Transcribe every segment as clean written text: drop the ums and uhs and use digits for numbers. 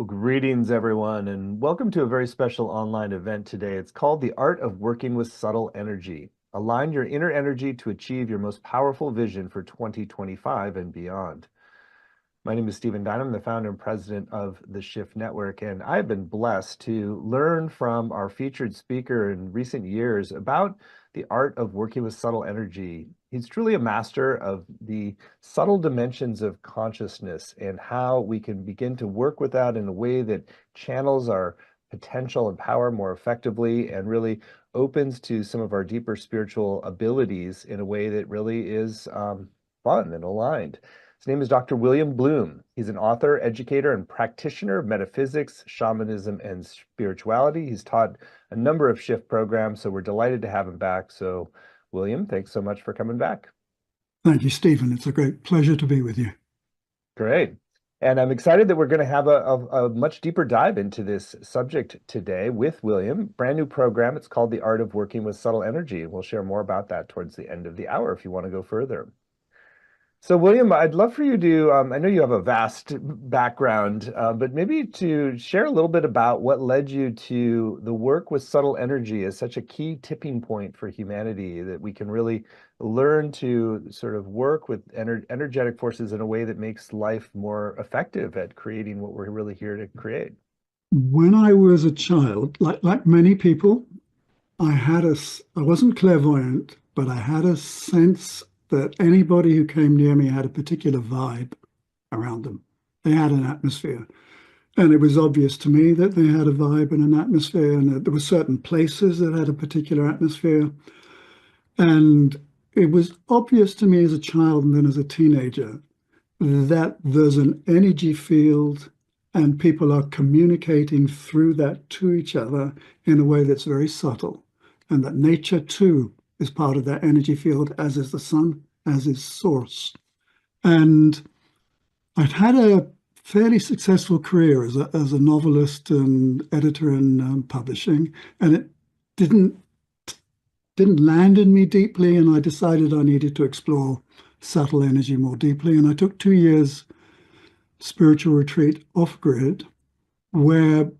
Well, greetings, everyone, and welcome to a very special online event today. It's called The Art of Working with Subtle Energy. Align your inner energy to achieve your most powerful vision for 2025 and beyond. My name is Stephen Dynam, the founder and president of the Shift Network, and I've been blessed to learn from our featured speaker in recent years about the art of working with subtle energy. He's truly a master of the subtle dimensions of consciousness and how we can begin to work with that in a way that channels our potential and power more effectively and really opens to some of our deeper spiritual abilities in a way that really is fun and aligned. His name is Dr. William Bloom. He's an author, educator, and practitioner of metaphysics, shamanism, and spirituality. He's taught a number of shift programs, so we're delighted to have him back. So, William, thanks so much for coming back. Thank you, Stephen. It's a great pleasure to be with you. Great. And I'm excited that we're going to have a much deeper dive into this subject today with William. Brand new program. It's called The Art of Working with Subtle Energy. We'll share more about that towards the end of the hour if you want to go further. So, William, I'd love for you to, I know you have a vast background, but maybe to share a little bit about what led you to the work with subtle energy as such a key tipping point for humanity, that we can really learn to sort of work with energetic forces in a way that makes life more effective at creating what we're really here to create. When I was a child, like many people, I wasn't clairvoyant, but I had a sense that anybody who came near me had a particular vibe around them. They had an atmosphere. And it was obvious to me that they had a vibe and an atmosphere, and that there were certain places that had a particular atmosphere. And it was obvious to me as a child and then as a teenager that there's an energy field and people are communicating through that to each other in a way that's very subtle, and that nature too is part of that energy field, as is the sun, as is source. And I'd had a fairly successful career as a novelist and editor in publishing, and it didn't land in me deeply, and I decided I needed to explore subtle energy more deeply. And I took 2 years spiritual retreat off grid, where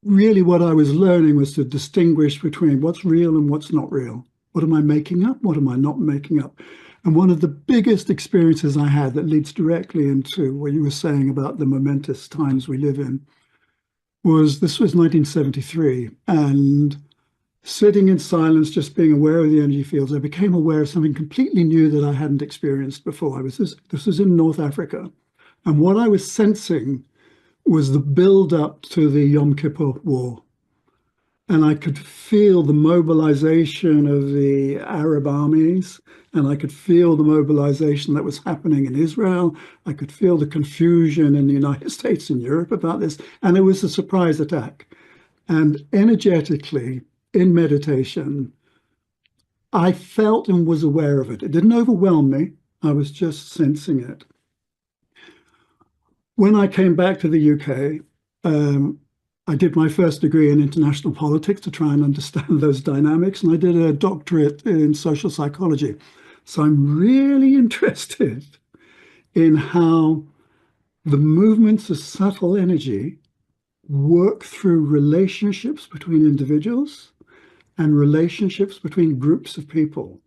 really what I was learning was to distinguish between what's real and what's not real. What am I making up? What am I not making up? And one of the biggest experiences I had that leads directly into what you were saying about the momentous times we live in was 1973. And sitting in silence, just being aware of the energy fields, I became aware of something completely new that I hadn't experienced before. This was in North Africa. And what I was sensing was the build up to the Yom Kippur War. And I could feel the mobilization of the Arab armies, and I could feel the mobilization that was happening in Israel. I could feel the confusion in the United States and Europe about this. And it was a surprise attack. And energetically, in meditation, I felt and was aware of it. It didn't overwhelm me. I was just sensing it. When I came back to the UK, I did my first degree in international politics to try and understand those dynamics, and I did a doctorate in social psychology. So I'm really interested in how the movements of subtle energy work through relationships between individuals and relationships between groups of people,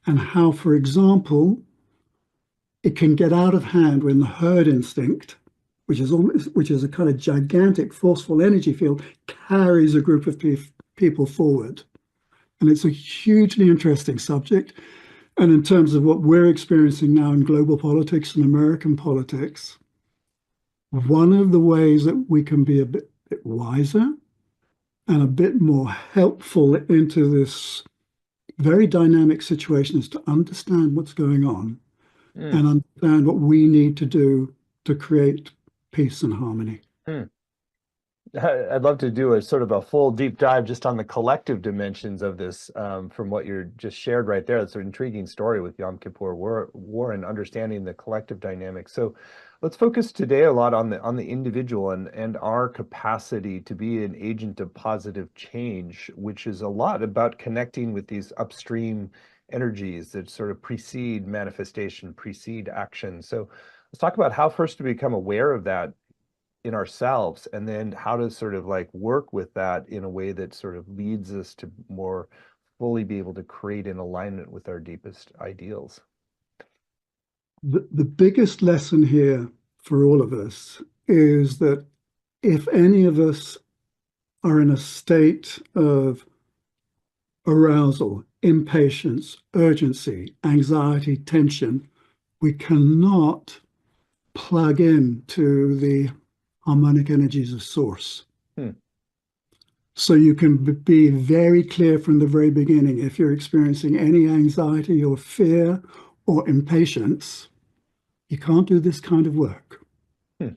and how, for example, it can get out of hand when the herd instinct, which is a kind of gigantic forceful energy field, carries a group of people forward. And it's a hugely interesting subject. And in terms of what we're experiencing now in global politics and American politics, one of the ways that we can be a bit wiser and a bit more helpful into this very dynamic situation is to understand what's going on and understand what we need to do to create peace and harmony. I'd love to do a sort of a full deep dive just on the collective dimensions of this, from what you're just shared right there. It's an intriguing story with Yom Kippur War and understanding the collective dynamics. So let's focus today a lot on the individual and our capacity to be an agent of positive change, which is a lot about connecting with these upstream energies that sort of precede manifestation, precede action. So let's talk about how first to become aware of that in ourselves, and then how to sort of like work with that in a way that sort of leads us to more fully be able to create in alignment with our deepest ideals. The biggest lesson here for all of us is that if any of us are in a state of arousal, impatience, urgency, anxiety, tension, we cannot plug in to the harmonic energies of source. Hmm. So you can be very clear from the very beginning if you're experiencing any anxiety or fear or impatience, you can't do this kind of work. Hmm.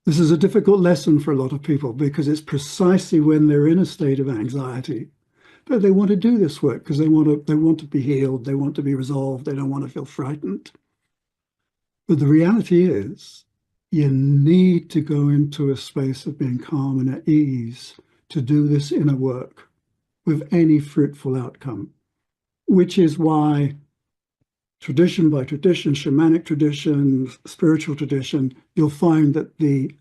This is a difficult lesson for a lot of people because it's precisely when they're in a state of anxiety that they want to do this work because they want to be healed, they want to be resolved, they don't want to feel frightened. But the reality is you need to go into a space of being calm and at ease to do this inner work with any fruitful outcome, which is why tradition by tradition, shamanic tradition, spiritual tradition, you'll find that the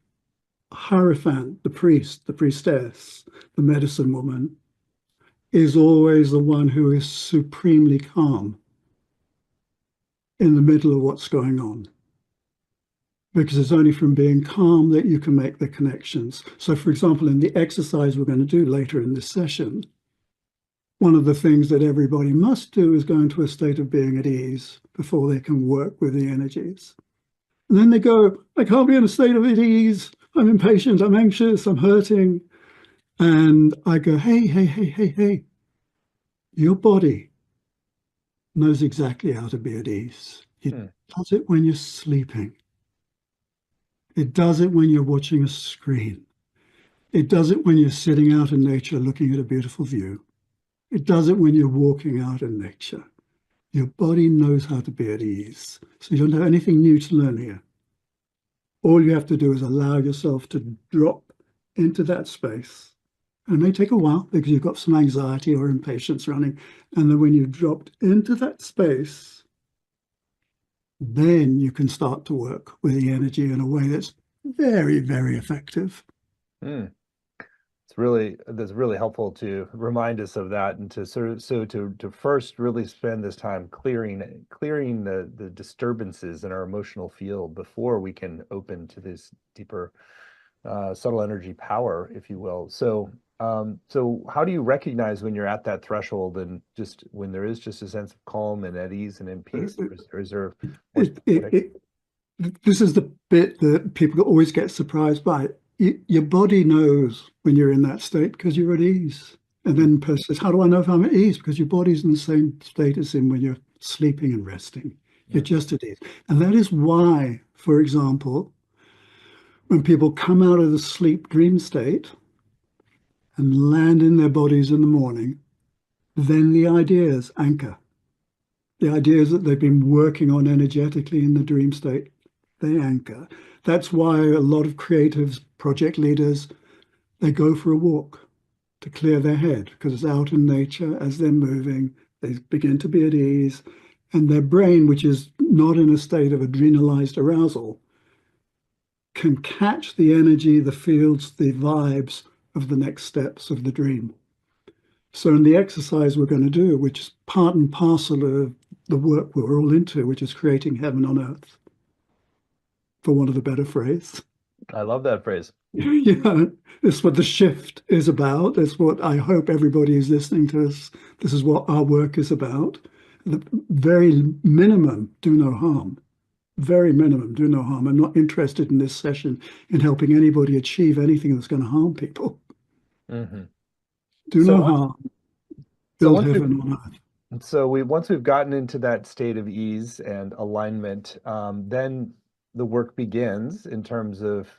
Hierophant, the priest, the priestess, the medicine woman, is always the one who is supremely calm in the middle of what's going on. Because it's only from being calm that you can make the connections. So, for example, in the exercise we're going to do later in this session, one of the things that everybody must do is go into a state of being at ease before they can work with the energies. And then they go, I can't be in a state of at ease. I'm impatient, I'm anxious, I'm hurting. And I go, hey, your body knows exactly how to be at ease. It Hmm. does it when you're sleeping. It does it when you're watching a screen. It does it when you're sitting out in nature looking at a beautiful view. It does it when you're walking out in nature. Your body knows how to be at ease. So you don't have anything new to learn here. All you have to do is allow yourself to drop into that space. And it may take a while because you've got some anxiety or impatience running. And then when you've dropped into that space, then you can start to work with the energy in a way that's very, very effective. Hmm. That's really helpful to remind us of that, and to sort of to first really spend this time clearing the disturbances in our emotional field before we can open to this deeper subtle energy power, if you will. So how do you recognize when you're at that threshold, and just when there is just a sense of calm and at ease and in peace, or is there more It, it, specific? it, this is the bit that people always get surprised by. Your body knows when you're in that state because you're at ease. And then person says, how do I know if I'm at ease? Because your body's in the same state as in when you're sleeping and resting. You're Mm. just at ease. And that is why, for example, when people come out of the sleep dream state and land in their bodies in the morning, then the ideas anchor. The ideas that they've been working on energetically in the dream state, they anchor. That's why a lot of creatives, project leaders, they go for a walk to clear their head because it's out in nature as they're moving. They begin to be at ease, and their brain, which is not in a state of adrenalized arousal, can catch the energy, the fields, the vibes of the next steps of the dream. So in the exercise we're going to do, which is part and parcel of the work we're all into, which is creating heaven on earth, for want of a better phrase. I love that phrase. Yeah, it's what the shift is about. It's what I hope everybody is listening to us. This is what our work is about. The very minimum, do no harm. Very minimum, do no harm. I'm not interested in this session in helping anybody achieve anything that's going to harm people. Hmm. Do So no once harm, so build once we've heaven on earth. once we've gotten into that state of ease and alignment, then the work begins in terms of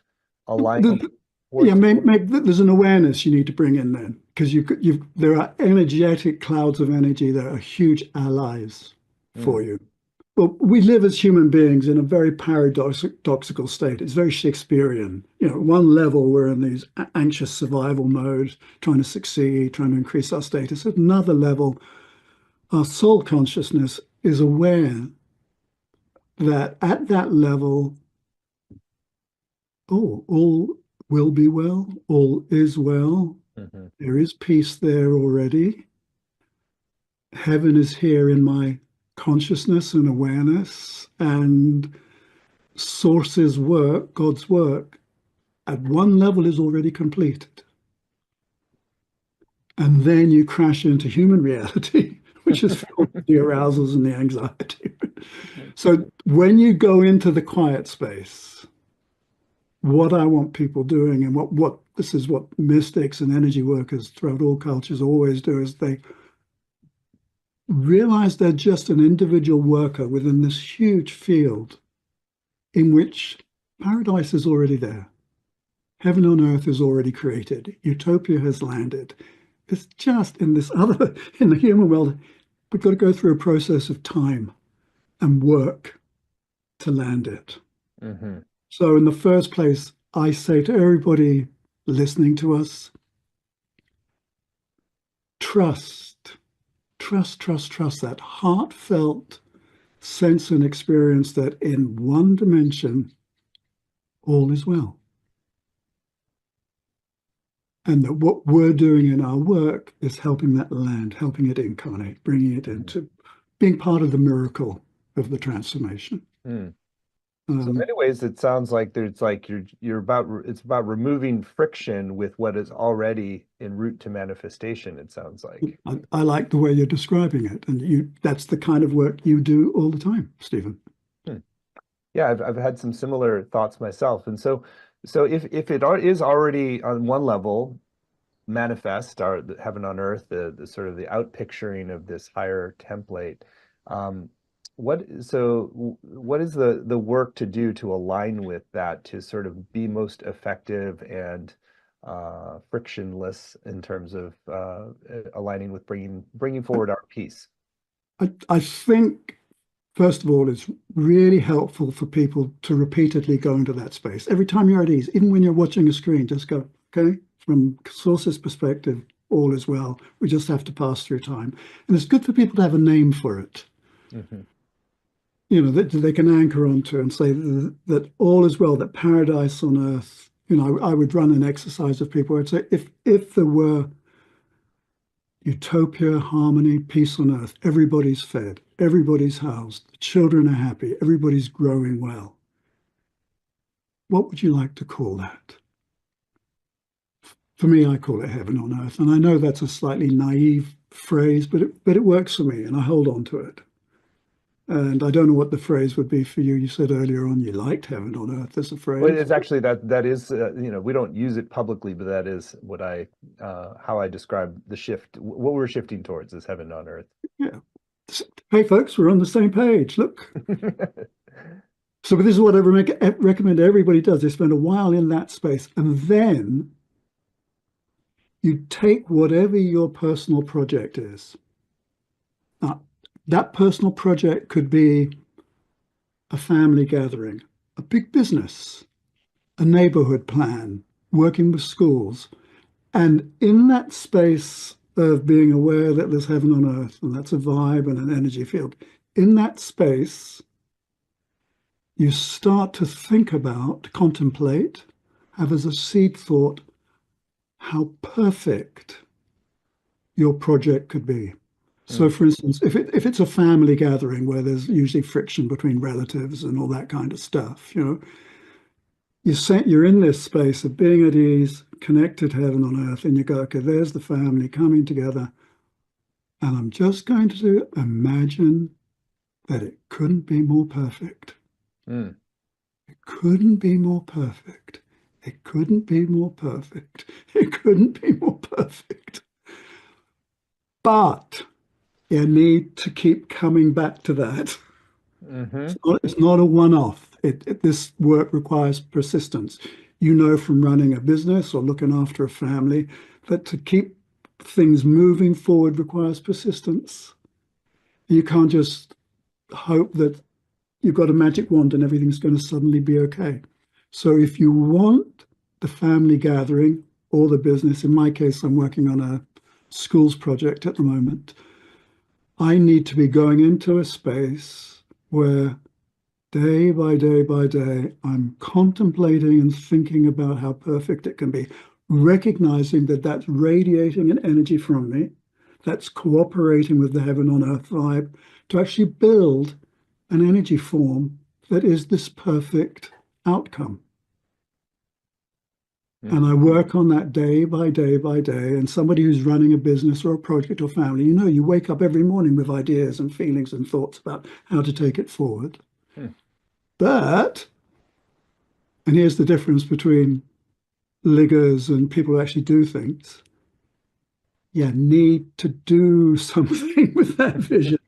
aligning Yeah, towards. there's an awareness you need to bring in then, because there are energetic clouds of energy that are huge allies for Mm, you. Well, we live as human beings in a very paradoxical state. It's very Shakespearean. You know, at one level, we're in these anxious survival mode, trying to succeed, trying to increase our status. At another level, our soul consciousness is aware that at that level, all will be well, all is well. Hmm. There is peace there already. Heaven is here in my consciousness and awareness, and Source's work, God's work, at one level is already completed. And then you crash into human reality, which is filled with the arousals and the anxiety. So when you go into the quiet space, what I want people doing, and what this is what mystics and energy workers throughout all cultures always do, is they realize they're just an individual worker within this huge field in which paradise is already there. Heaven on earth is already created. Utopia has landed. It's just in this other, in the human world, we've got to go through a process of time and work to land it. Hmm. So in the first place, I say to everybody listening to us, trust, trust that heartfelt sense and experience that in one dimension, all is well. And that what we're doing in our work is helping that land, helping it incarnate, bringing it into being part of the miracle of the transformation. Mm. So in Um, many ways, it sounds like there's like you're about it's about removing friction with what is already en route to manifestation, it sounds like. I like the way you're describing it, and that's the kind of work you do all the time, Stephen. Hmm. Yeah, I've had some similar thoughts myself. And so if it is already on one level manifest, our the heaven on earth, the sort of the outpicturing of this higher template, um, what is the work to do to align with that to sort of be most effective and frictionless in terms of aligning with bringing forward our peace? I think, first of all, it's really helpful for people to repeatedly go into that space. Every time you're at ease, even when you're watching a screen, just go, okay, from Source's perspective, all is well. We just have to pass through time. And it's good for people to have a name for it, Hmm. that they can anchor onto and say that all is well, that paradise on earth. I would run an exercise of people. I'd say if there were utopia, harmony, peace on earth, everybody's fed, everybody's housed, the children are happy, everybody's growing well. What would you like to call that? For me, I call it heaven on earth. And I know that's a slightly naive phrase, but it works for me and I hold on to it. And I don't know what the phrase would be for you. You said earlier on you liked heaven on earth as a Well, phrase. it's actually that is we don't use it publicly, but that is what I how I describe the shift. What we're shifting towards is heaven on earth. Yeah. Hey, folks, we're on the same page. Look. So this is what I recommend everybody does. They spend a while in that space and then you take whatever your personal project is. Now, that personal project could be a family gathering, a big business, a neighborhood plan, working with schools. And in that space of being aware that there's heaven on earth, and that's a vibe and an energy field, in that space, you start to think about, contemplate, have as a seed thought how perfect your project could be. So, Mm, for instance, if it's a family gathering where there's usually friction between relatives and all that kind of stuff, you're in this space of being at ease, connected heaven on earth, and you go, okay, there's the family coming together, and I'm just going to imagine that it couldn't be more perfect. mm, It couldn't be more perfect. It couldn't be more perfect. It couldn't be more perfect. But you need to keep coming back to that. hmm It's not a one-off. This work requires persistence. You know from running a business or looking after a family that to keep things moving forward requires persistence. You can't just hope that you've got a magic wand and everything's going to suddenly be okay. So if you want the family gathering or the business, in my case, I'm working on a schools project at the moment. I need to be going into a space where Day by day by day, I'm contemplating and thinking about how perfect it can be, recognizing that that's radiating an energy from me, that's cooperating with the heaven on earth vibe to actually build an energy form that is this perfect outcome. And I work on that day by day by day. And somebody who's running a business or a project or family, you wake up every morning with ideas and feelings and thoughts about how to take it forward. Mm. But, and here's the difference between liggers and people who actually do things. You need to do something with that vision.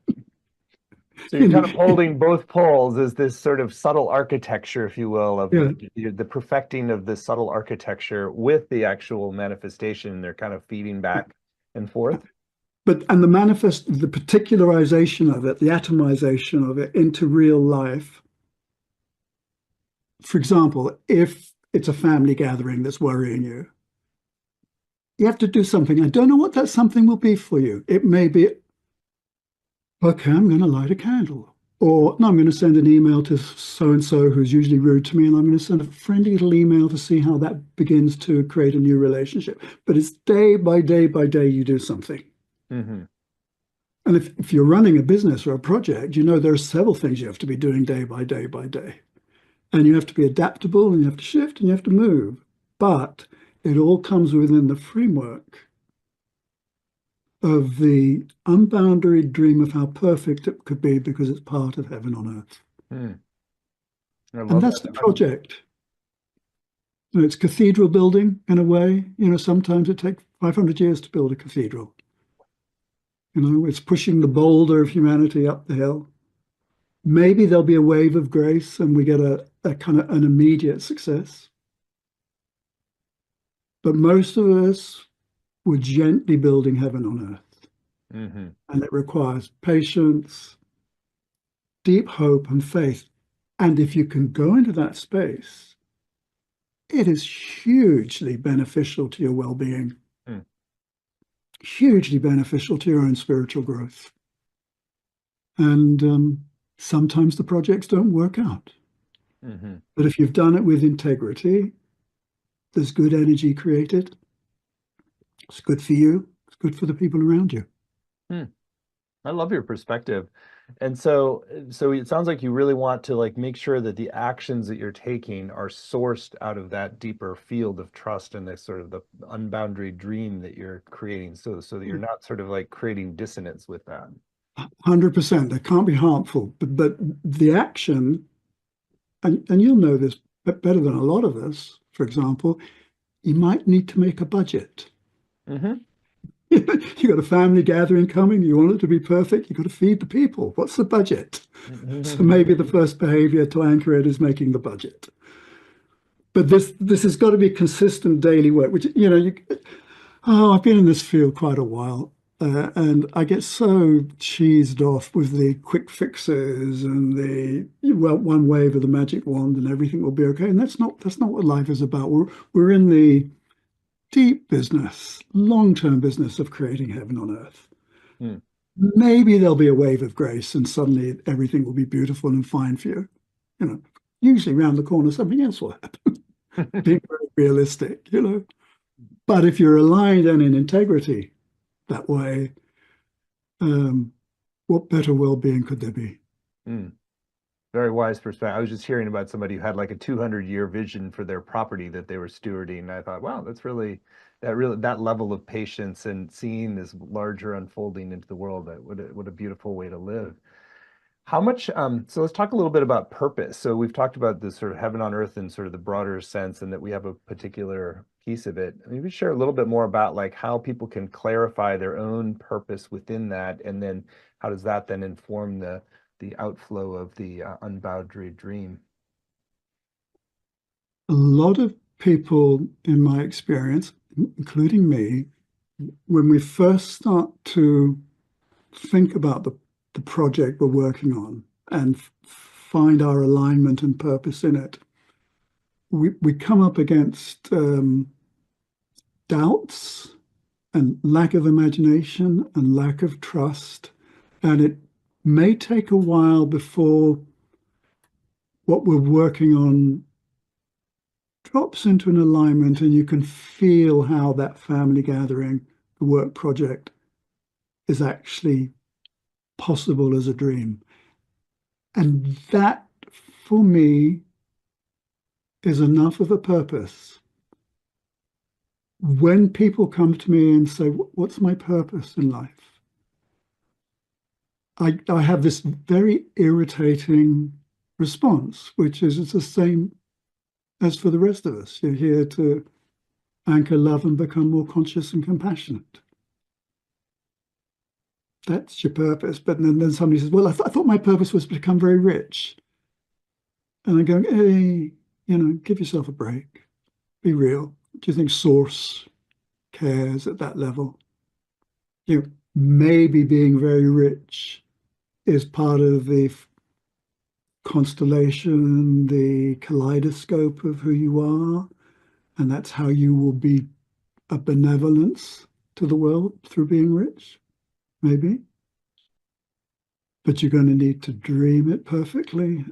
So you're kind of holding both poles as this sort of subtle architecture, if you will, of Yeah. the perfecting of the subtle architecture with the actual manifestation. They're kind of feeding back and forth. And the particularization of it, the atomization of it into real life. For example, if it's a family gathering that's worrying you, you have to do something. I don't know what that something will be for you. It may be, okay, I'm going to light a candle. Or, no, I'm going to send an email to so-and-so who's usually rude to me, and I'm going to send a friendly little email to see how that begins to create a new relationship. But it's day by day by day you do something. Mm-hmm. And if you're running a business or a project, there are several things you have to be doing day by day by day. And you have to be adaptable, and you have to shift, and you have to move. But it all comes within the framework of the unboundary dream of how perfect it could be because it's part of heaven on earth. Mm. I And love that's that. the project. It's cathedral building in a way. Sometimes it takes 500 years to build a cathedral. It's pushing the boulder of humanity up the hill. Maybe there'll be a wave of grace and we get a kind of an immediate success. But most of us were gently building heaven on earth. Mm-hmm. And it requires patience, deep hope, and faith. And if you can go into that space, it is hugely beneficial to your well-being, hugely beneficial to your own spiritual growth. And sometimes the projects don't work out. Mm-hmm. But if you've done it with integrity, there's good energy created. It's good for you. It's good for the people around you. Mm. I love your perspective. And so it sounds like you really want to like make sure that the actions that you're taking are sourced out of that deeper field of trust and this sort of the unboundary dream that you're creating so that you're not sort of like creating dissonance with that. 100%. It can't be harmful. But the action, and you'll know this better than a lot of us, for example, you might need to make a budget. Mm-hmm. You got a family gathering coming, you want it to be perfect, you got to feed the people. What's the budget? So maybe the first behavior to anchor it is making the budget. But this has got to be consistent daily work, which, I've been in this field quite a while. And I get so cheesed off with the quick fixes and one wave of the magic wand and everything will be okay. And that's not what life is about. We're in the deep business, long-term business of creating heaven on earth. Mm. Maybe there'll be a wave of grace and suddenly everything will be beautiful and fine for you. Usually around the corner, something else will happen. Being very realistic. But if you're aligned and in integrity that way, what better well-being could there be? Mm. Very wise perspective. I was just hearing about somebody who had like a 200-year vision for their property that they were stewarding. And I thought, wow, that's really that level of patience and seeing this larger unfolding into the world. What a beautiful way to live. How much, so let's talk a little bit about purpose. So we've talked about this sort of heaven on earth in sort of the broader sense and that we have a particular piece of it. Maybe share a little bit more about like how people can clarify their own purpose within that. And then how does that then inform the outflow of the unboundary dream? A lot of people, in my experience, including me, when we first start to think about the project we're working on and find our alignment and purpose in it, we come up against doubts and lack of imagination and lack of trust. And it may take a while before what we're working on drops into an alignment, and you can feel how that family gathering, the work project, is actually possible as a dream. And that, for me, is enough of a purpose. When people come to me and say, what's my purpose in life? I have this very irritating response, which is it's the same as for the rest of us. You're here to anchor love and become more conscious and compassionate. That's your purpose. But then somebody says, well, I thought my purpose was to become very rich. And I'm going, hey, give yourself a break. Be real. Do you think Source cares at that level? Maybe being very rich is part of the constellation, the kaleidoscope of who you are, and that's how you will be a benevolence to the world through being rich, maybe. But you're going to need to dream it perfectly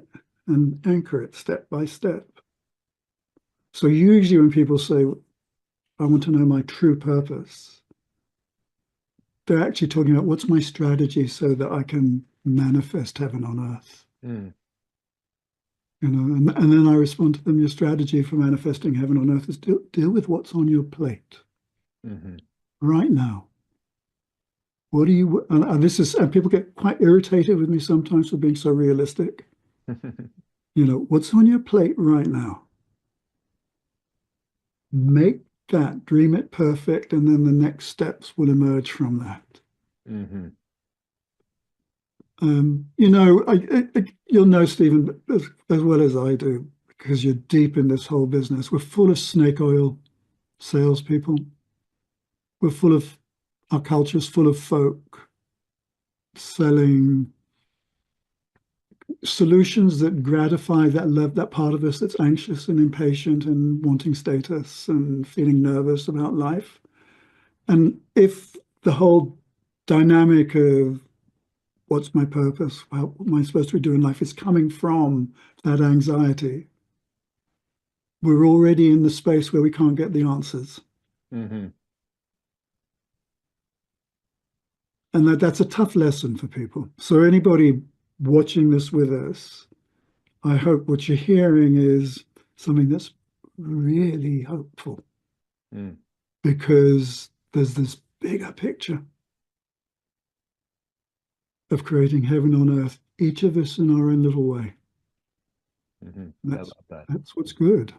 and anchor it step by step. So usually when people say, I want to know my true purpose, they're actually talking about what's my strategy so that I can manifest heaven on earth. Mm. And then I respond to them, your strategy for manifesting heaven on earth is deal with what's on your plate right now. What do you, and people get quite irritated with me sometimes for being so realistic. What's on your plate right now? Make that, dream it perfect, and then the next steps will emerge from that. You'll know, Stephen, as well as I do, because you're deep in this whole business. We're full of snake oil salespeople. Our culture's full of folk selling solutions that gratify that part of us that's anxious and impatient and wanting status and feeling nervous about life. And if the whole dynamic of what's my purpose, what am I supposed to be doing in life, is coming from that anxiety, we're already in the space where we can't get the answers. And that's a tough lesson for people. So anybody watching this with us, I hope what you're hearing is something that's really hopeful, because there's this bigger picture of creating heaven on earth, each of us in our own little way. I love that. That's what's good.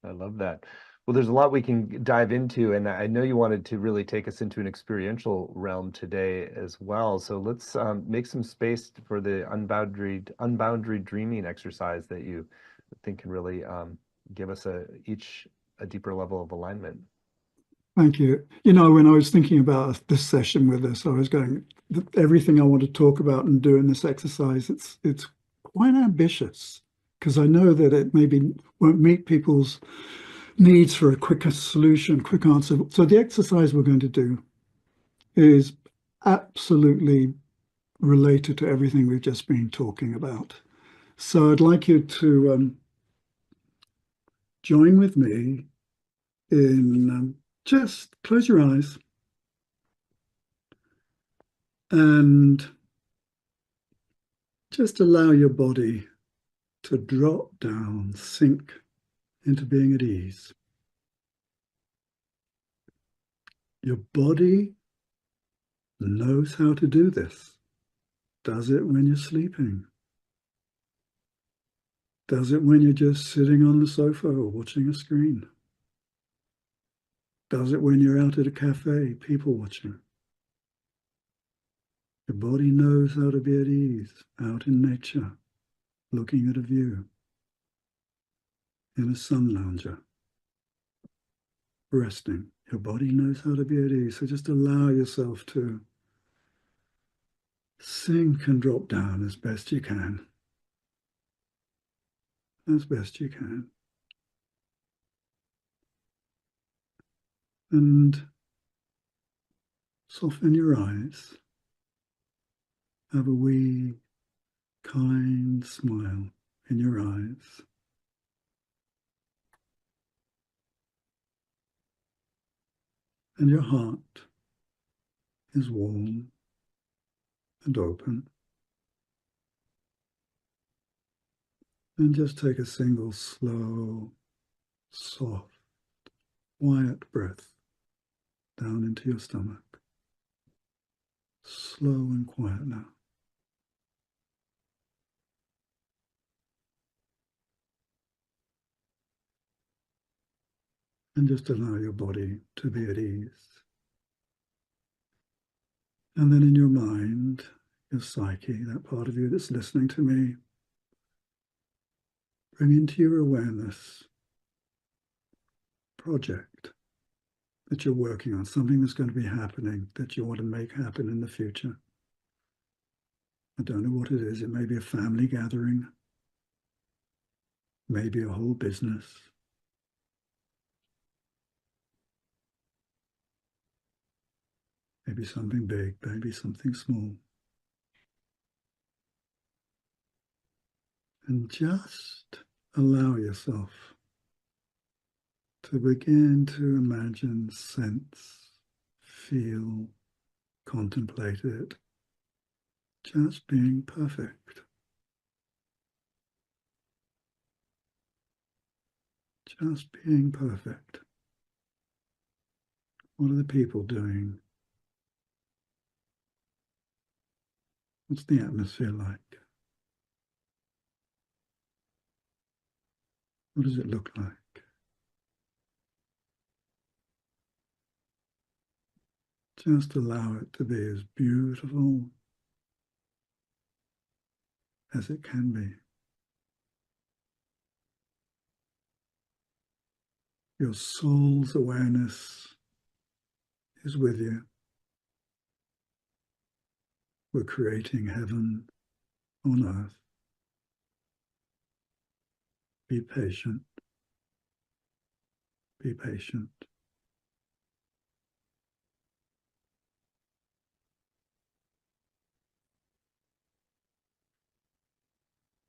I love that. Well, there's a lot we can dive into, and I know you wanted to really take us into an experiential realm today as well. So let's make some space for the unboundary dreaming exercise that you think can really give us each a deeper level of alignment. Thank you. When I was thinking about this session with us, I was going, everything I want to talk about and do in this exercise, it's quite ambitious, because I know that it maybe won't meet people's needs for a quicker solution, quick answer. So the exercise we're going to do is absolutely related to everything we've just been talking about. So I'd like you to join with me in just close your eyes and just allow your body to drop down, sink into being at ease. Your body knows how to do this. Does it when you're sleeping. Does it when you're just sitting on the sofa or watching a screen. Does it when you're out at a cafe, people watching. Your body knows how to be at ease, out in nature, looking at a view, in a sun lounger, resting. Your body knows how to be at ease. So just allow yourself to sink and drop down as best you can. As best you can. And soften your eyes. Have a wee, kind smile. in your eyes. And your heart is warm and open. And just take a single slow, soft, quiet breath down into your stomach. Slow and quiet now. And just allow your body to be at ease. And then in your mind, your psyche, that part of you that's listening to me, bring into your awareness project that you're working on, something that's going to be happening that you want to make happen in the future. I don't know what it is. It may be a family gathering, maybe a whole business. Maybe something big, maybe something small. And just allow yourself to begin to imagine, sense, feel, contemplate it, just being perfect. Just being perfect. What are the people doing? What's the atmosphere like? What does it look like? Just allow it to be as beautiful as it can be. Your soul's awareness is with you. We're creating heaven on earth. Be patient. Be patient.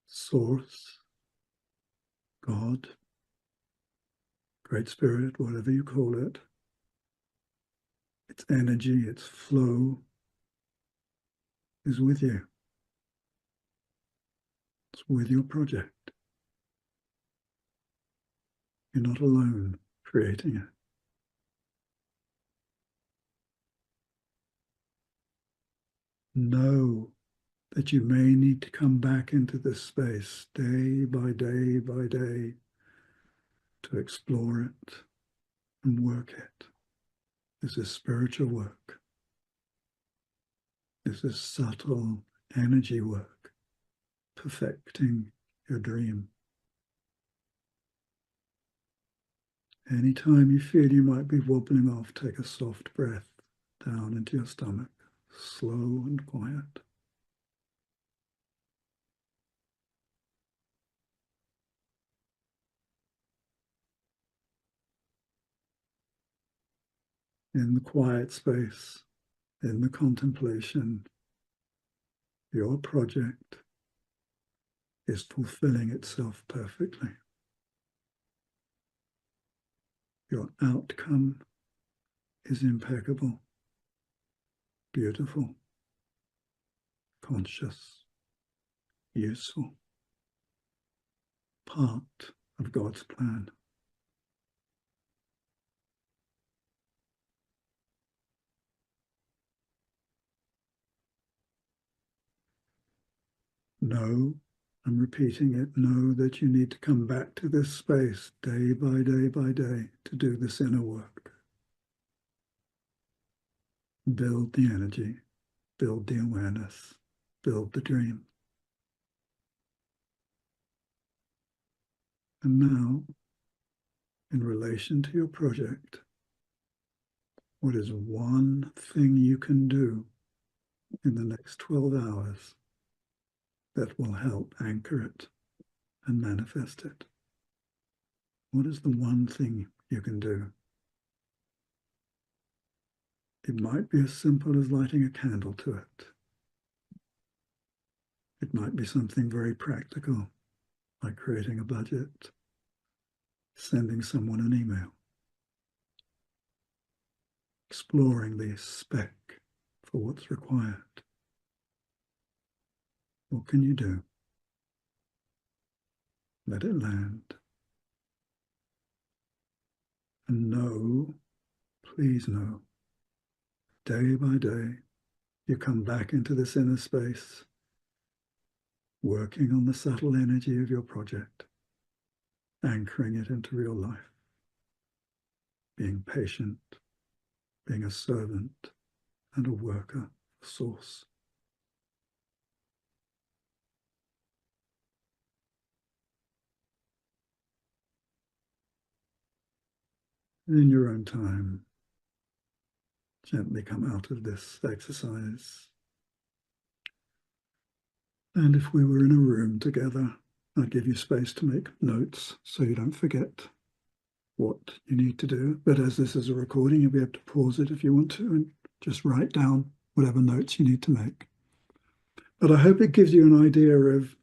Source, God, Great Spirit, whatever you call it, its energy, its flow is with you. It's with your project. You're not alone creating it. Know that you may need to come back into this space day by day by day to explore it and work it. This is spiritual work. This is subtle energy work, perfecting your dream. Anytime you feel you might be wobbling off, take a soft breath down into your stomach, slow and quiet. In the quiet space, in the contemplation, your project is fulfilling itself perfectly. Your outcome is impeccable, beautiful, conscious, useful, part of God's plan. Know, I'm repeating it, know that you need to come back to this space day by day by day to do this inner work. Build the energy, build the awareness, build the dream. And now, in relation to your project, what is one thing you can do in the next 12 hours that will help anchor it and manifest it? What is the one thing you can do? It might be as simple as lighting a candle to it. It might be something very practical. like creating a budget, sending someone an email, exploring the spec for what's required. What can you do? Let it land. And know, please know, day by day, you come back into this inner space, working on the subtle energy of your project, anchoring it into real life, being patient, being a servant and a worker of Source. In your own time, gently come out of this exercise. And if we were in a room together, I'd give you space to make notes so you don't forget what you need to do. But as this is a recording, you'll be able to pause it if you want to and just write down whatever notes you need to make. But I hope it gives you an idea of,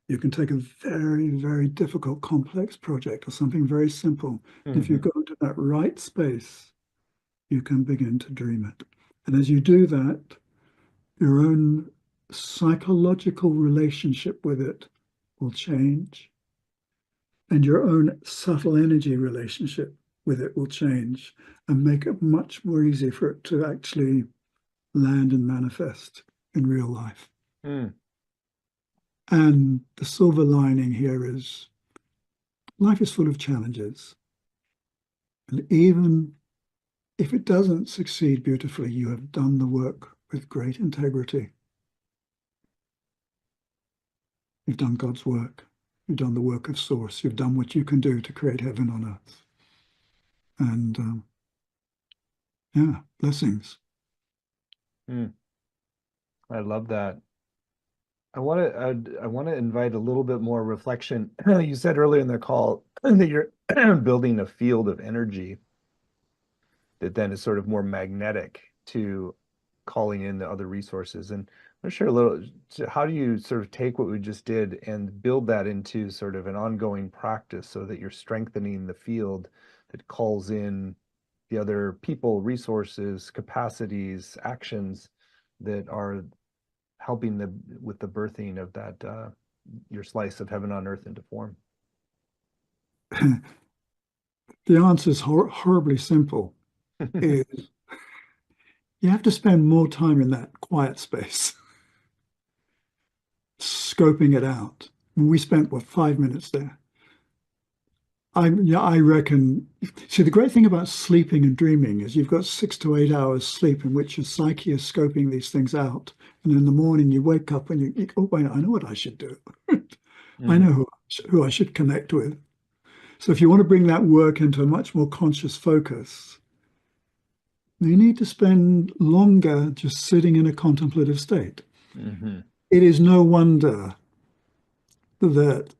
you can take a very, very difficult, complex project or something very simple. Mm-hmm. If you go into that right space, you can begin to dream it. And as you do that, your own psychological relationship with it will change. And your own subtle energy relationship with it will change and make it much more easy for it to actually land and manifest in real life. Mm. And the silver lining here is life is full of challenges. And even if it doesn't succeed beautifully, you have done the work with great integrity. You've done God's work. You've done the work of Source. You've done what you can do to create heaven on earth. And yeah, blessings. Mm. I love that. I want to invite a little bit more reflection. You said earlier in the call that you're building a field of energy that then is sort of more magnetic to calling in the other resources. And I'm sure a little, how do you sort of take what we just did and build that into sort of an ongoing practice so that you're strengthening the field that calls in the other people, resources, capacities, actions that are helping with the birthing of that your slice of heaven on earth into form? The answer is horribly simple. Is you have to spend more time in that quiet space, scoping it out. We spent, what, 5 minutes there. I reckon, see, the great thing about sleeping and dreaming is you've got 6 to 8 hours sleep in which your psyche is scoping these things out. And in the morning you wake up and you oh, wait, I know what I should do. I know who I should connect with. So if you want to bring that work into a much more conscious focus, you need to spend longer just sitting in a contemplative state. Mm-hmm. It is no wonder that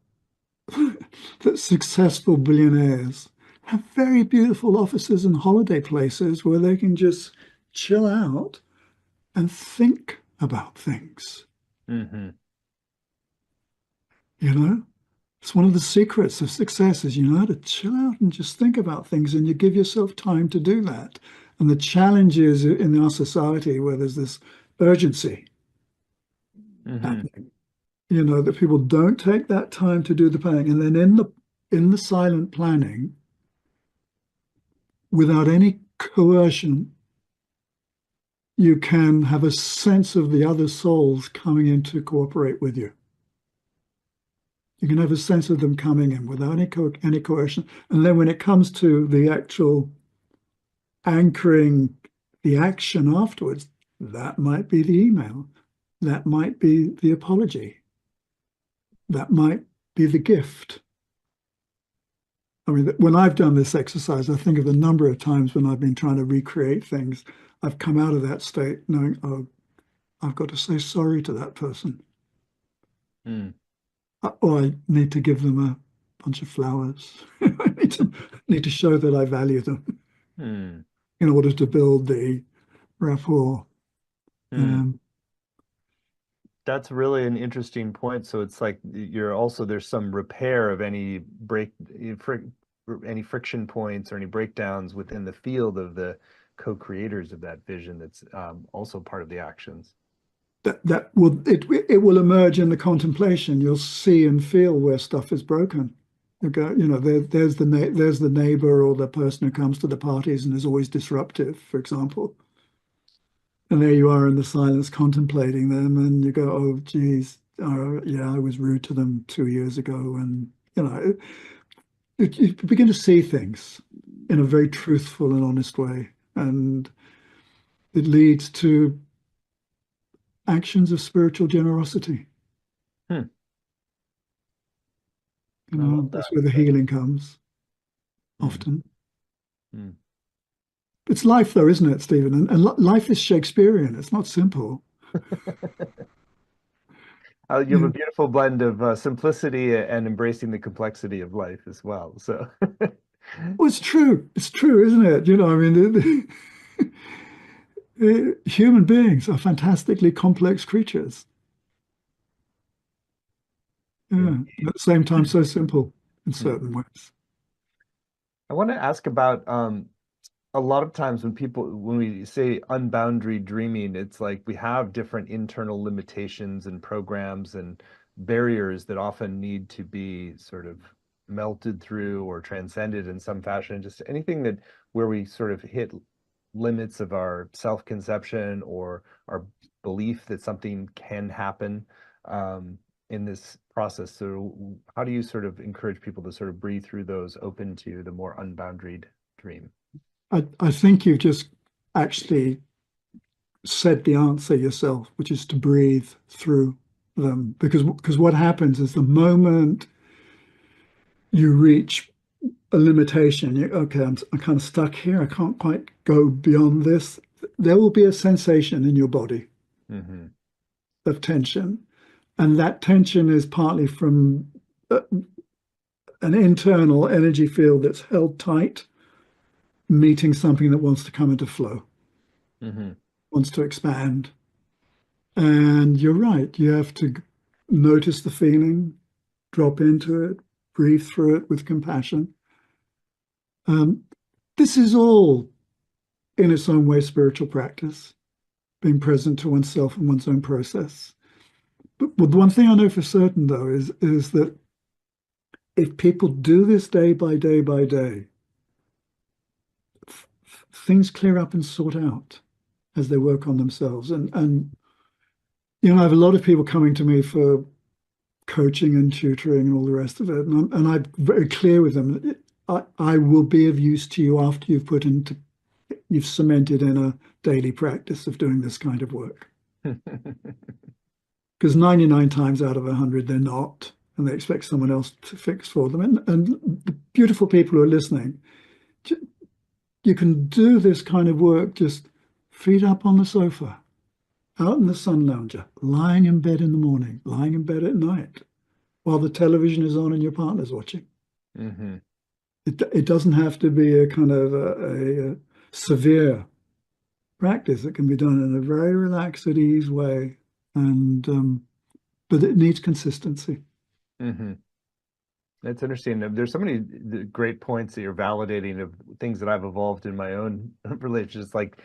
that successful billionaires have very beautiful offices and holiday places where they can just chill out and think about things. Mm-hmm. You know, it's one of the secrets of success is you know how to chill out and just think about things, and you give yourself time to do that. And the challenge is in our society where there's this urgency happening, you know, that people don't take that time to do the planning. And then in the silent planning, without any coercion, you can have a sense of the other souls coming in to cooperate with you. You can have a sense of them coming in without any coercion. And then when it comes to the actual anchoring the action afterwards, that might be the email. That might be the apology. That might be the gift. I mean, when I've done this exercise, I think of the number of times when I've been trying to recreate things, I've come out of that state knowing, oh, I've got to say sorry to that person. Mm. Or I need to give them a bunch of flowers. I need to show that I value them in order to build the rapport. That's really an interesting point. So it's like you're also there's some repair of any any friction points or any breakdowns within the field of the co-creators of that vision. That's also part of the actions. That will it will emerge in the contemplation. You'll see and feel where stuff is broken. You go, there's the neighbor or the person who comes to the parties and is always disruptive, for example. And there you are in the silence contemplating them, and you go, oh, geez, yeah, I was rude to them 2 years ago. And, you begin to see things in a very truthful and honest way. And it leads to actions of spiritual generosity. Hmm. I love That's that. where the healing comes Mhm. often. Hmm. It's life, though, isn't it, Stephen? And life is Shakespearean. It's not simple. You have a beautiful blend of simplicity and embracing the complexity of life as well. So, Well, it's true. It's true, isn't it? I mean, human beings are fantastically complex creatures. Yeah, at the same time, so simple in certain ways. I want to ask about a lot of times when we say unboundary dreaming, it's like we have different internal limitations and programs and barriers that often need to be sort of melted through or transcended in some fashion. Just anything that where we sort of hit limits of our self-conception or our belief that something can happen in this process. So how do you sort of encourage people to sort of breathe through those, open to the more unboundaried dream? I think you've just actually said the answer yourself, which is to breathe through them. Because what happens is the moment you reach a limitation, okay, I'm kind of stuck here. I can't quite go beyond this. There will be a sensation in your body Hmm. of tension. And that tension is partly from an internal energy field that's held tight, meeting something that wants to come into flow, Hmm. wants to expand. And you're right, you have to notice the feeling, drop into it, breathe through it with compassion. Um, this is all, in its own way, spiritual practice, being present to oneself and one's own process. But the one thing I know for certain, though, is that if people do this day by day by day, things clear up and sort out as they work on themselves. And I have a lot of people coming to me for coaching and tutoring and all the rest of it. And I'm very clear with them. I will be of use to you after you've cemented in a daily practice of doing this kind of work. Because 99 times out of 100, they're not, and they expect someone else to fix for them. And the beautiful people who are listening, you can do this kind of work just feet up on the sofa, out in the sun lounger, lying in bed in the morning, lying in bed at night, while the television is on and your partner's watching. Hmm. It doesn't have to be a kind of a severe practice. It can be done in a very relaxed, at ease way, and but it needs consistency. Hmm. That's interesting. There's so many great points that you're validating of things that I've evolved in my own relationships, like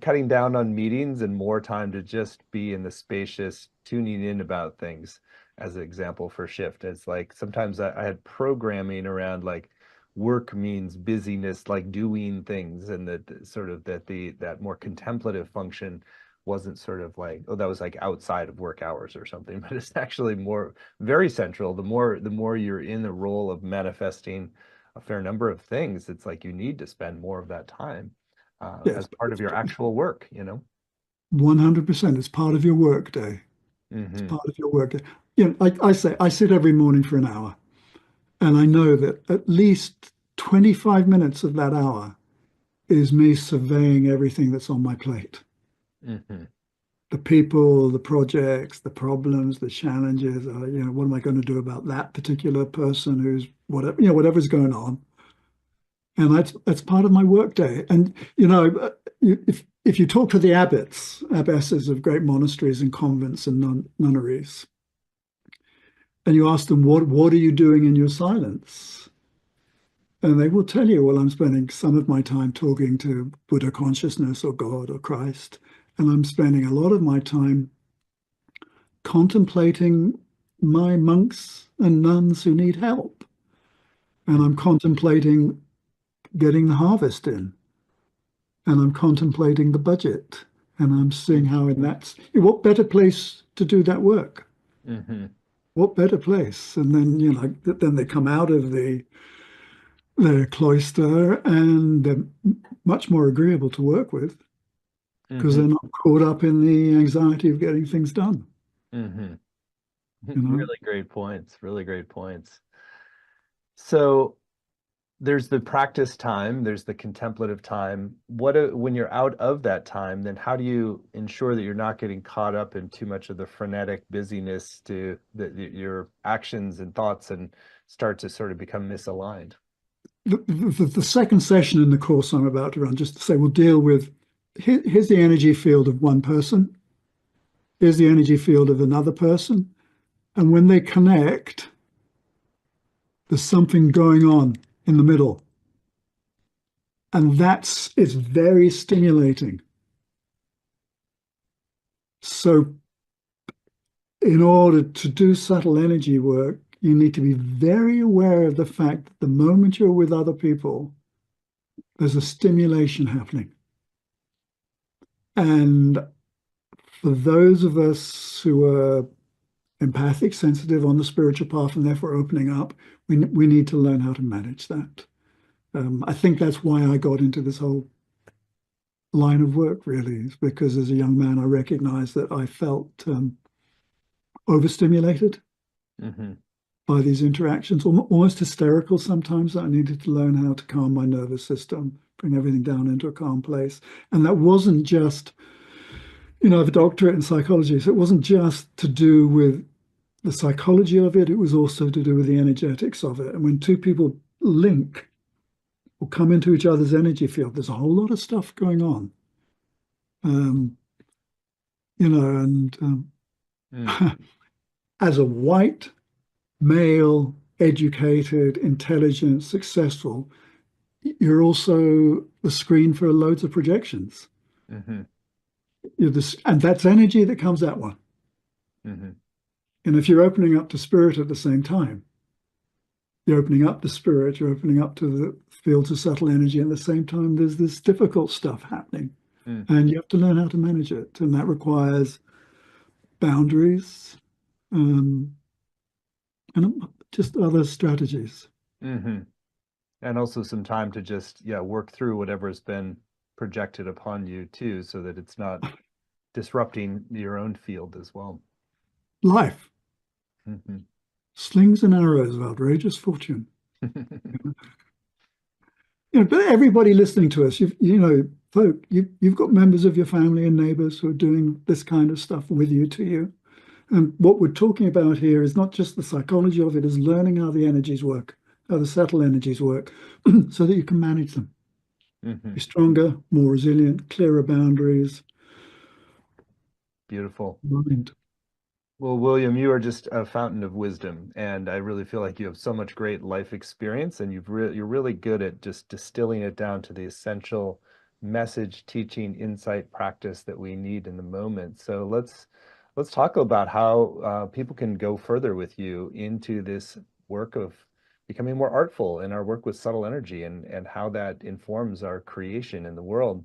cutting down on meetings and more time to just be in the spacious tuning in about things as an example for shift. It's like sometimes I had programming around like work means busyness, like doing things, and that sort of that more contemplative function wasn't sort of like, oh, that was like outside of work hours or something, but it's actually more very central. The more you're in the role of manifesting a fair number of things, it's like you need to spend more of that time Yes, as part of your actual work, 100%. It's part of your work day. It's Hmm. part of your work day. I say I sit every morning for an hour, and I know that at least 25 minutes of that hour is me surveying everything that's on my plate. Hmm. The people, the projects, the problems, the challenges. What am I going to do about that particular person who's whatever, whatever's going on. And that's part of my work day. And if if you talk to the abbots, abbesses of great monasteries and convents and nunneries, and you ask them, what are you doing in your silence? And they will tell you, well, I'm spending some of my time talking to Buddha consciousness or God or Christ, and I'm spending a lot of my time contemplating my monks and nuns who need help. And I'm contemplating getting the harvest in. And I'm contemplating the budget. And I'm seeing how in that's what better place to do that work? Mm-hmm. What better place? And then, then they come out of the cloister and they're much more agreeable to work with because Mm-hmm. they're not caught up in the anxiety of getting things done. Mm-hmm. You know, Really great points. Really great points. So there's the practice time, there's the contemplative time. When you're out of that time, then how do you ensure that you're not getting caught up in too much of the frenetic busyness to that your actions and thoughts and start to sort of become misaligned? the second session in the course I'm about to run, just to say, we'll deal with here's the energy field of one person, here's the energy field of another person. And when they connect, there's something going on in the middle. And it's very stimulating. So, in order to do subtle energy work, you need to be very aware of the fact that the moment you're with other people, there's a stimulation happening. And for those of us who are empathic, sensitive on the spiritual path, and therefore opening up, we need to learn how to manage that. I think that's why I got into this whole line of work, really, is because as a young man, I recognized that I felt overstimulated Mm-hmm. by these interactions, almost hysterical sometimes. I needed to learn how to calm my nervous system, bring everything down into a calm place. And that wasn't just, I have a doctorate in psychology, so it wasn't just to do with the psychology of it, it was also to do with the energetics of it. And when two people link or come into each other's energy field, there's a whole lot of stuff going on. Um, and Mm. as a white, male, educated, intelligent, successful, you're also the screen for loads of projections. Mm-hmm. And that's energy that comes at one. Mm-hmm. And if you're opening up to spirit at the same time, you're opening up to spirit, you're opening up to the fields of subtle energy. At the same time, there's this difficult stuff happening. Mm. And you have to learn how to manage it. And that requires boundaries and just other strategies. Mm-hmm. And also some time to just, yeah, work through whatever's been projected upon you too, so that it's not disrupting your own field as well. Life, Mm-hmm. slings and arrows of outrageous fortune. But everybody listening to us, folk, you've got members of your family and neighbors who are doing this kind of stuff with you, to you. And what we're talking about here is not just the psychology of it, is learning how the energies work, how the subtle energies work, so that you can manage them. Mm-hmm. Be stronger, more resilient, clearer boundaries, Beautiful. mind. Well, William, you are just a fountain of wisdom, and I really feel like you have so much great life experience, and you're really good at just distilling it down to the essential message, teaching, insight, practice that we need in the moment. So let's talk about how people can go further with you into this work of becoming more artful in our work with subtle energy and how that informs our creation in the world.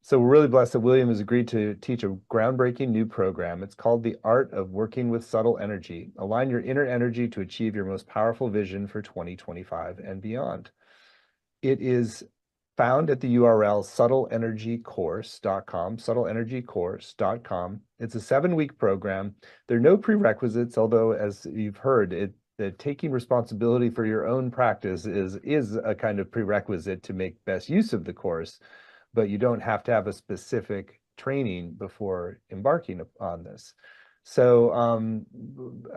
So we're really blessed that William has agreed to teach a groundbreaking new program. It's called The Art of Working with Subtle Energy. Align your inner energy to achieve your most powerful vision for 2025 and beyond. It is found at the URL subtleenergycourse.com, subtleenergycourse.com. It's a 7-week program. There are no prerequisites, although as you've heard, that taking responsibility for your own practice is a kind of prerequisite to make best use of the course, but you don't have to have a specific training before embarking on this. So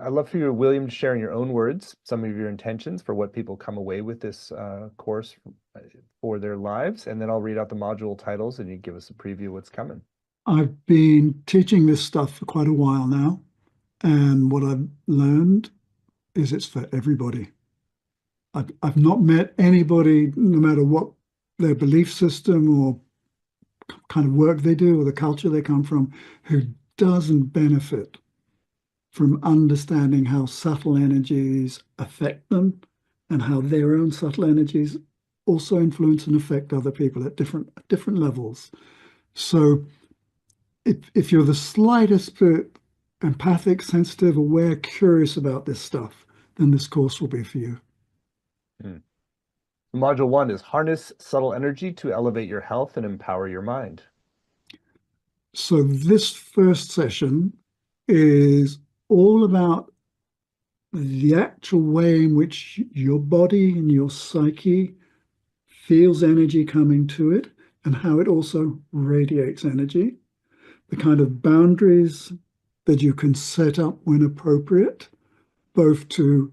I'd love for you, William, to share in your own words some of your intentions for what people come away with this course for their lives, and then I'll read out the module titles and you give us a preview of what's coming. I've been teaching this stuff for quite a while now, and what I've learned is it's for everybody. I've not met anybody, no matter what their belief system or kind of work they do or the culture they come from, who doesn't benefit from understanding how subtle energies affect them and how their own subtle energies also influence and affect other people at different levels. So if you're the slightest bit empathic, sensitive, aware, curious about this stuff, then this course will be for you. Module 1 is Harness Subtle Energy to Elevate Your Health and Empower Your Mind. So this first session is all about the actual way in which your body and your psyche feels energy coming to it and how it also radiates energy, the kind of boundaries that you can set up when appropriate, both to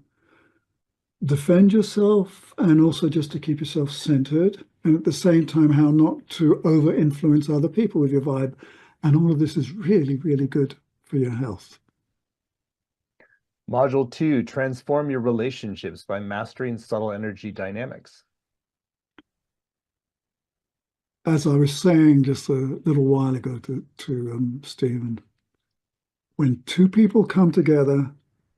defend yourself and also just to keep yourself centered, and at the same time, how not to over influence other people with your vibe. And all of this is really, really good for your health. Module 2, Transform Your Relationships by Mastering Subtle Energy Dynamics. As I was saying just a little while ago to Stephen, when two people come together,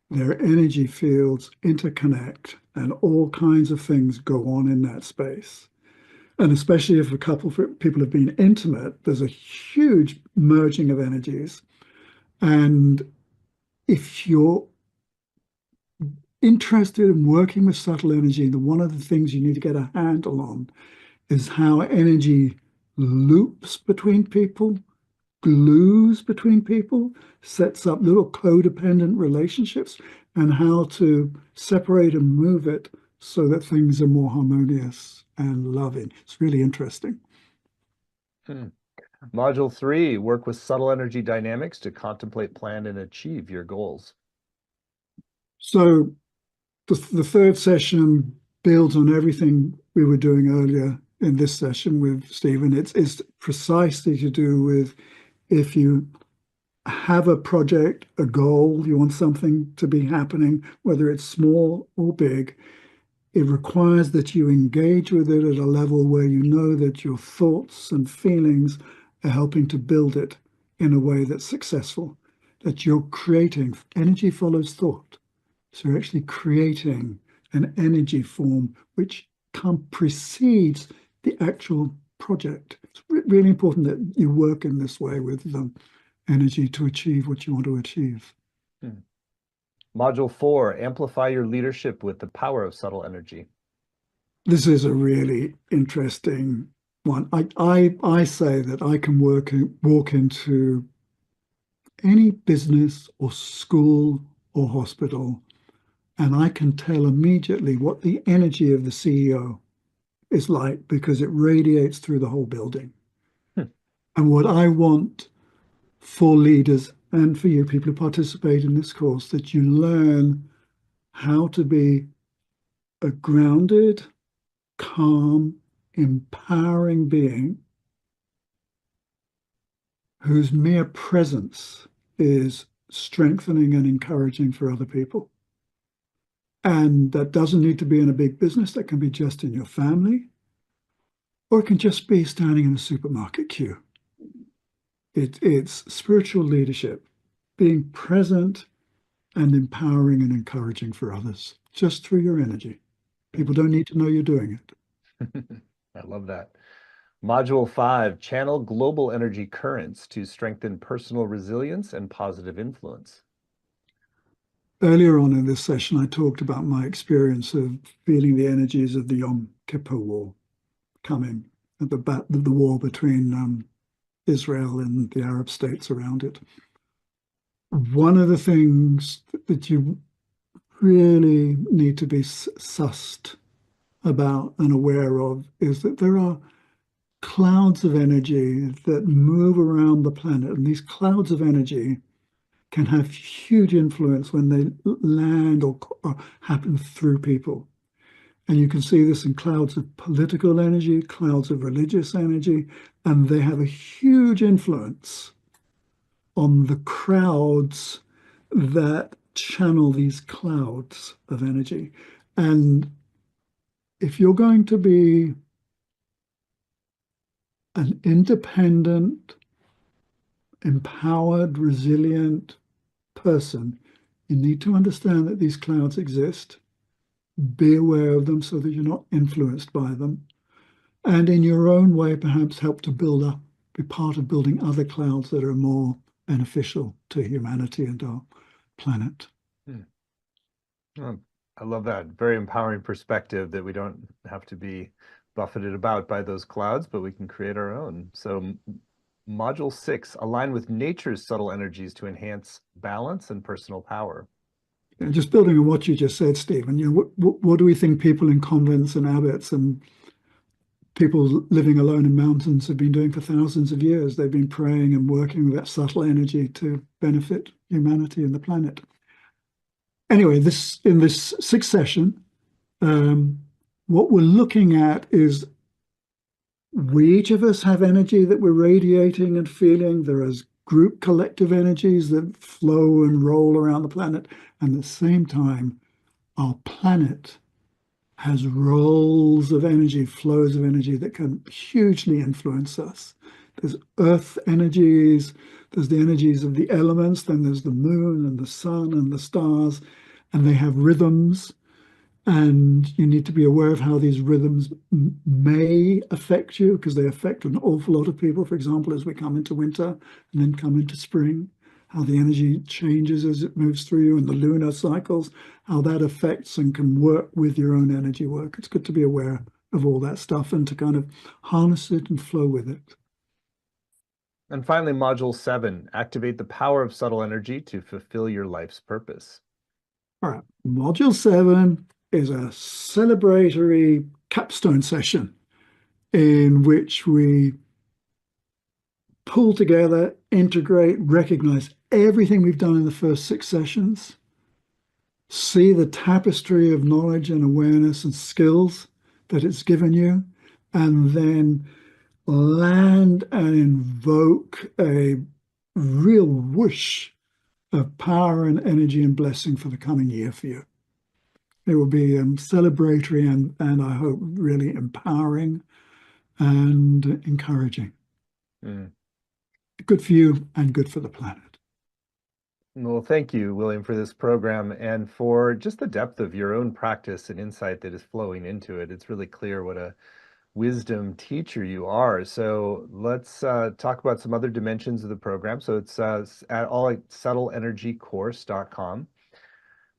their energy fields interconnect and all kinds of things go on in that space. And especially if a couple of people have been intimate, there's a huge merging of energies. And if you're interested in working with subtle energy, then one of the things you need to get a handle on is how energy loops between people, glues between people, sets up little codependent relationships, and how to separate and move it so that things are more harmonious and loving. It's really interesting. Module 3, Work with Subtle Energy Dynamics to Contemplate, Plan, and Achieve Your Goals. So the third session builds on everything we were doing earlier in this session with Stephen. It's precisely to do with if you have a project, a goal, you want something to be happening, whether it's small or big, it requires that you engage with it at a level where you know that your thoughts and feelings are helping to build it in a way that's successful, that you're creating. Energy follows thought. So you're actually creating an energy form which precedes the actual project. It's really important that you work in this way with energy to achieve what you want to achieve. Module 4, Amplify Your Leadership with the Power of Subtle Energy. This is a really interesting one. I say that I can walk into any business or school or hospital, and I can tell immediately what the energy of the CEO is like because it radiates through the whole building. And what I want for leaders and for you people who participate in this course, that you learn how to be a grounded, calm, empowering being whose mere presence is strengthening and encouraging for other people. And that doesn't need to be in a big business. That can be just in your family, or it can just be standing in a supermarket queue. It's spiritual leadership, being present and empowering and encouraging for others just through your energy. People don't need to know you're doing it. I love that. Module 5, Channel Global Energy Currents to Strengthen Personal Resilience and Positive Influence. Earlier on in this session, I talked about my experience of feeling the energies of the Yom Kippur War coming, at the war between Israel and the Arab states around it. One of the things that you really need to be sussed about and aware of is that there are clouds of energy that move around the planet, and these clouds of energy can have huge influence when they land or happen through people. And you can see this in clouds of political energy, clouds of religious energy, and they have a huge influence on the crowds that channel these clouds of energy. And if you're going to be an independent, empowered, resilient person, you need to understand that these clouds exist, be aware of them so that you're not influenced by them, and in your own way, perhaps help to build up, be part of building other clouds that are more beneficial to humanity and our planet. Hmm. Oh, I love that. Very empowering perspective that we don't have to be buffeted about by those clouds, but we can create our own. So module 6, align with nature's subtle energies to enhance balance and personal power. And just building on what you just said, Stephen, what do we think people in convents and abbots and people living alone in mountains have been doing for thousands of years? They've been praying and working with that subtle energy to benefit humanity and the planet. Anyway, in this sixth session, what we're looking at is we each of us have energy that we're radiating and feeling. There is group collective energies that flow and roll around the planet. And at the same time, our planet has rolls of energy, flows of energy that can hugely influence us. There's earth energies, there's the energies of the elements, then there's the moon and the sun and the stars, and they have rhythms. And you need to be aware of how these rhythms may affect you, because they affect an awful lot of people. For example, as we come into winter and then come into spring, how the energy changes as it moves through you, and the lunar cycles, how that affects and can work with your own energy work. It's good to be aware of all that stuff and to kind of harness it and flow with it. And finally, module 7, activate the power of subtle energy to fulfill your life's purpose. All right, module 7 is a celebratory capstone session in which we pull together, integrate, recognize everything we've done in the first 6 sessions, see the tapestry of knowledge and awareness and skills that it's given you, and then land and invoke a real whoosh of power and energy and blessing for the coming year for you. It will be celebratory and I hope really empowering and encouraging. Mm. Good for you and good for the planet. Well, thank you, William, for this program and for just the depth of your own practice and insight that is flowing into it. It's really clear what a wisdom teacher you are. So let's talk about some other dimensions of the program. So it's at subtleenergycourse.com.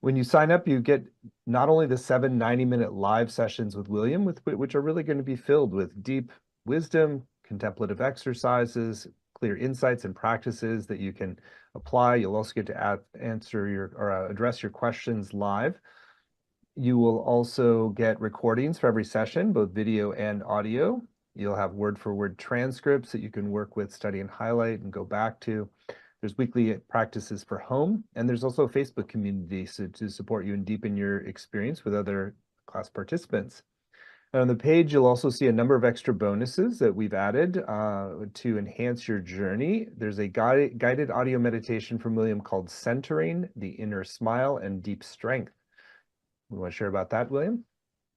When you sign up, you get not only the 7 90-minute live sessions with William, which are really going to be filled with deep wisdom, contemplative exercises, clear insights and practices that you can apply. You'll also get to answer or address your questions live. You will also get recordings for every session, both video and audio. You'll have word-for-word transcripts that you can work with, study and highlight and go back to. There's weekly practices for home, and there's also a Facebook community to support you and deepen your experience with other class participants. And on the page, you'll also see a number of extra bonuses that we've added to enhance your journey. There's a guided audio meditation from William called Centering, the Inner Smile, and Deep Strength. You want to share about that, William?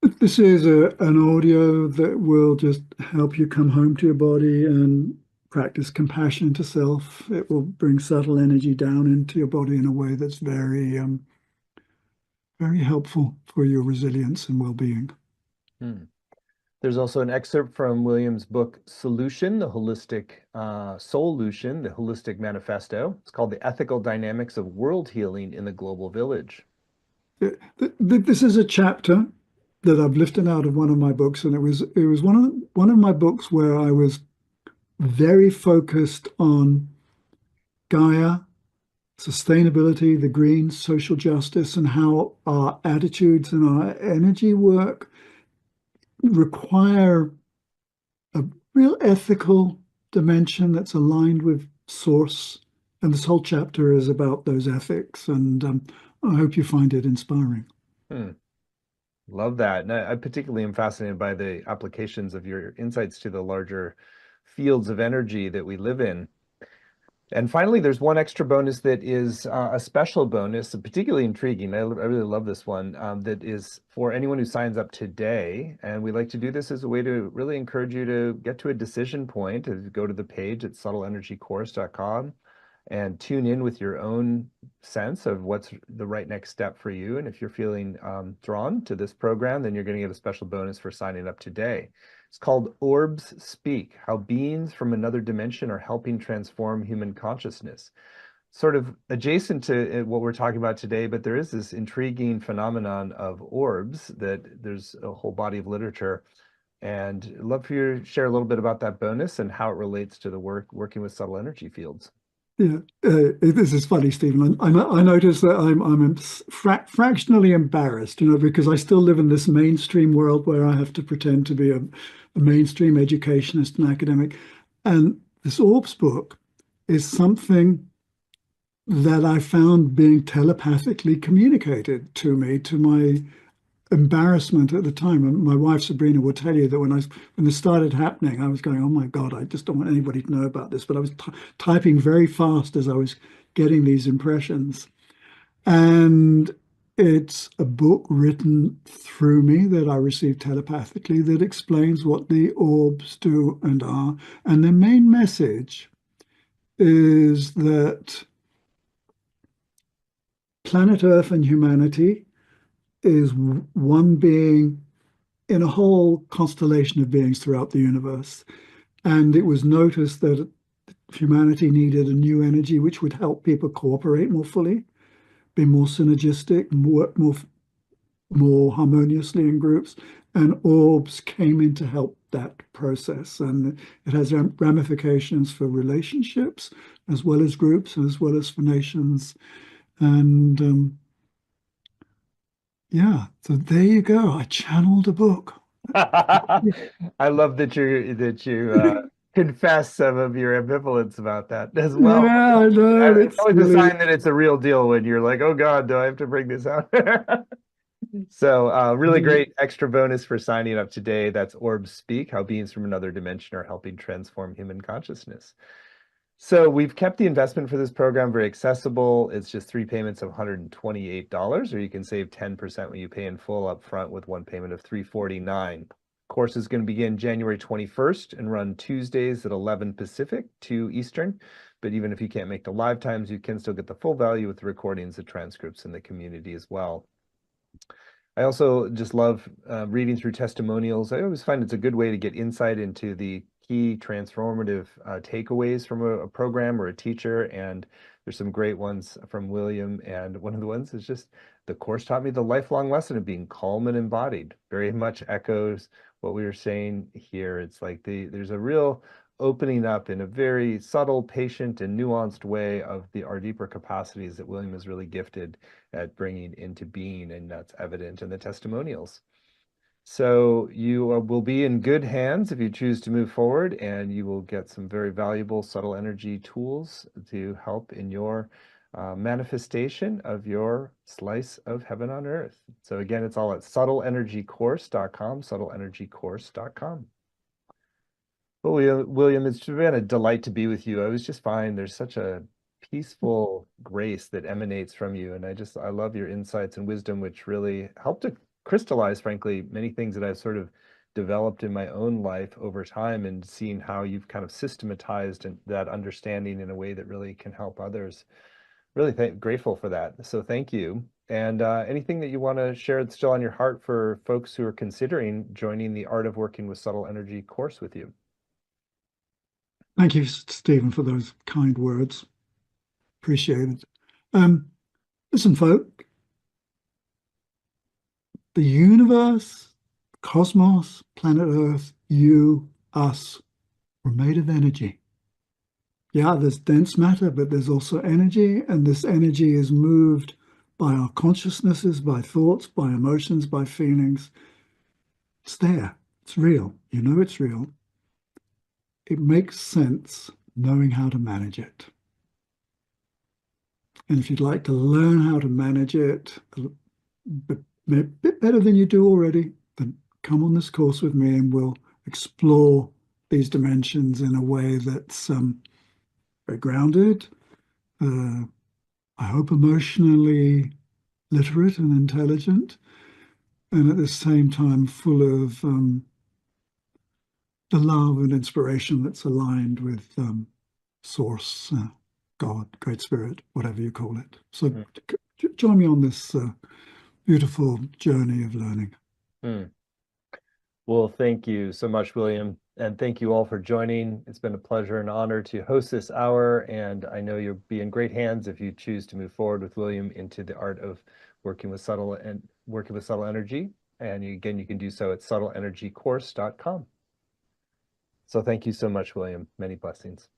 This is an audio that will just help you come home to your body and practice compassion to self. It will bring subtle energy down into your body in a way that's very, very helpful for your resilience and well-being. There's also an excerpt from William's book, Solution, the Holistic Solution, the Holistic Manifesto. It's called The Ethical Dynamics of World Healing in the Global Village. This is a chapter that I've lifted out of one of my books, and it was one of my books where I was very focused on Gaia, sustainability, the green, social justice, and how our attitudes and our energy work require a real ethical dimension that's aligned with source. And this whole chapter is about those ethics, and I hope you find it inspiring. Love that. And I particularly am fascinated by the applications of your insights to the larger fields of energy that we live in. And finally, there's one extra bonus that is a special bonus, particularly intriguing. I really love this one, that is for anyone who signs up today. And we like to do this as a way to really encourage you to get to a decision point. Go to the page at subtleenergycourse.com and tune in with your own sense of what's the right next step for you. And if you're feeling drawn to this program, then you're going to get a special bonus for signing up today. It's called Orbs Speak, How Beings from Another Dimension Are Helping Transform Human Consciousness. Sort of adjacent to what we're talking about today, but there is this intriguing phenomenon of orbs that there's a whole body of literature. And I'd love for you to share a little bit about that bonus and how it relates to the working with subtle energy fields. Yeah, this is funny, Stephen. I notice that I'm fractionally embarrassed, because I still live in this mainstream world where I have to pretend to be a mainstream educationist and academic. And this Orbs book is something that I found being telepathically communicated to me, to my embarrassment at the time. And my wife Sabrina will tell you that when this started happening, I was going, "Oh my God, I just don't want anybody to know about this." But I was typing very fast as I was getting these impressions. And it's a book written through me that I received telepathically that explains what the orbs do and are. And the main message is that planet Earth and humanity is one being in a whole constellation of beings throughout the universe. And it was noticed that humanity needed a new energy which would help people cooperate more fully, be more synergistic, work more harmoniously in groups. And orbs came in to help that process. And it has ramifications for relationships, as well as groups, as well as for nations. And yeah, so there you go. I channeled a book. I love that you confess some of your ambivalence about that as well. Yeah, I know. It's It's always a really, sign that it's a real deal when you're like, oh God, do I have to bring this out? So, really great extra bonus for signing up today. That's Orbs Speak, How Beings from Another Dimension Are Helping Transform Human Consciousness. So we've kept the investment for this program very accessible. It's just 3 payments of $128, or you can save 10% when you pay in full up front with one payment of $349. Course is going to begin January 21st and run Tuesdays at 11 Pacific, 2 Eastern. But even if you can't make the live times, you can still get the full value with the recordings, the transcripts, and the community as well. I also just love reading through testimonials. I always find it's a good way to get insight into the key transformative takeaways from a program or a teacher. And there's some great ones from William. And one of the ones is just, the course taught me the lifelong lesson of being calm and embodied. Very much echoes what we were saying here. It's like there's a real opening up in a very subtle, patient, and nuanced way of our deeper capacities that William is really gifted at bringing into being, and that's evident in the testimonials. So you will be in good hands if you choose to move forward, and you will get some very valuable subtle energy tools to help in your manifestation of your slice of heaven on earth. So again, it's all at subtleenergycourse.com, subtleenergycourse.com. Well, William, it's been a delight to be with you. I was just fine. There's such a peaceful grace that emanates from you. And I love your insights and wisdom, which really help to crystallize, frankly, many things that I've sort of developed in my own life over time, and seeing how you've kind of systematized that understanding in a way that really can help others. Really grateful for that. So thank you. And anything that you want to share that's still on your heart for folks who are considering joining the Art of Working with Subtle Energy course with you? thank you, Stephen, for those kind words. Appreciate it. Listen, folk, the universe, cosmos, planet Earth, you, us, we're made of energy. Yeah, there's dense matter, but there's also energy, and this energy is moved by our consciousnesses, by thoughts, by emotions, by feelings. It's there. It's real. You know it's real. It makes sense knowing how to manage it. And if you'd like to learn how to manage it a bit better than you do already, then come on this course with me and we'll explore these dimensions in a way that's very grounded, uh, I hope emotionally literate and intelligent, and at the same time full of the love and inspiration that's aligned with Source, God, Great Spirit, whatever you call it. So Mm. join me on this beautiful journey of learning. Mm. Well, thank you so much, William. And thank you all for joining. It's been a pleasure and honor to host this hour. And I know you'll be in great hands if you choose to move forward with William into the art of working with subtle energy. And again, you can do so at subtleenergycourse.com. So thank you so much, William. Many blessings.